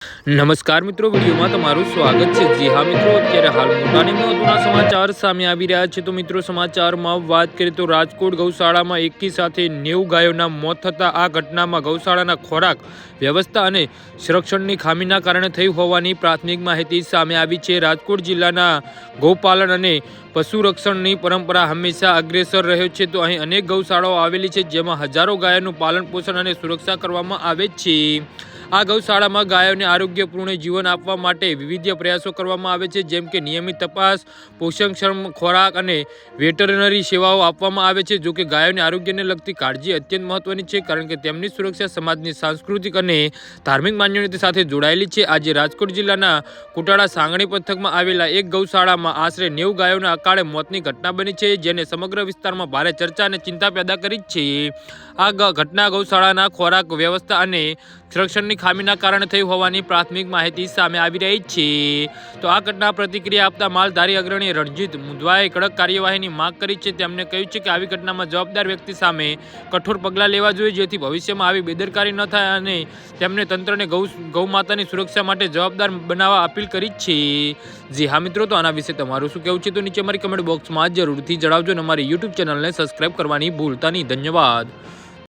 નમસ્કાર મિત્રો, વિડીયોમાં તમારું સ્વાગત છે। જી હા મિત્રો, અત્યારે હાલ મોટા અને મહત્વના સમાચાર સામે આવી રહ્યા છે। તો મિત્રો, સમાચારમાં વાત કરીએ તો રાજકોટ ગૌશાળામાં એકી સાથે 90 ગાયોના મોત થતા આ ઘટનામાં ગૌશાળાના ખોરાક વ્યવસ્થા અને સંરક્ષણની ખામીના કારણે થઈ હોવાની પ્રાથમિક માહિતી સામે આવી છે। રાજકોટ જિલ્લાના ગૌપાલન અને પશુરક્ષણની પરંપરા હંમેશા અગ્રેસર રહ્યો છે। તો અહીં અનેક ગૌશાળાઓ આવેલી છે જેમાં હજારો ગાયોનું પાલન પોષણ અને સુરક્ષા કરવામાં આવે છે। આ ગૌશાળામાં ગાયોને આરોગ્યપૂર્ણ જીવન આપવા માટે વિવિધ પ્રયાસો કરવામાં આવે છે, જેમ કે નિયમિત તપાસ, પોષણક્ષમ ખોરાક અને વેટરનરી સેવાઓ આપવામાં આવે છે। જો કે ગાયોને આરોગ્યને લગતી કાળજી અત્યંત મહત્વની છે, કારણ કે તેમની સુરક્ષા સમાજની સાંસ્કૃતિક અને ધાર્મિક માન્યતા સાથે જોડાયેલી છે। આજે રાજકોટ જિલ્લાના કુટાળા સાંગણી પંથકમાં આવેલા એક ગૌશાળામાં આશરે 90 ગાયોના અકાળે મોતની ઘટના બની છે, જેને સમગ્ર વિસ્તારમાં ભારે ચર્ચા અને ચિંતા પેદા કરી છે। આ ઘટના ગૌશાળાના ખોરાક વ્યવસ્થા અને સંરક્ષણની ખામીના કારણે થઈ હોવાની પ્રાથમિક માહિતી સામે આવી રહી છે। તો આ ઘટના પ્રતિક્રિયા આપતા માલધારી અગ્રણી રણજીત મુંદવાએ કડક કાર્યવાહીની માંગ કરી છે। તેમણે કહ્યું છે કે આવી ઘટનામાં જવાબદાર વ્યક્તિ સામે કઠોર પગલાં લેવા જોઈએ, જેથી ભવિષ્યમાં આવી બેદરકારી ન થાય, અને તેમણે તંત્રને ગૌમાતાની સુરક્ષા માટે જવાબદાર બનાવવા અપીલ કરી છે। જી હા મિત્રો, તો આના વિશે તમારું શું કહેવું છે તો નીચે અમારી કમેન્ટ બોક્સમાં જરૂરથી જણાવજો અને અમારી યુટ્યુબ ચેનલને સબસ્ક્રાઈબ કરવાની ભૂલતા નહીં। ધન્યવાદ।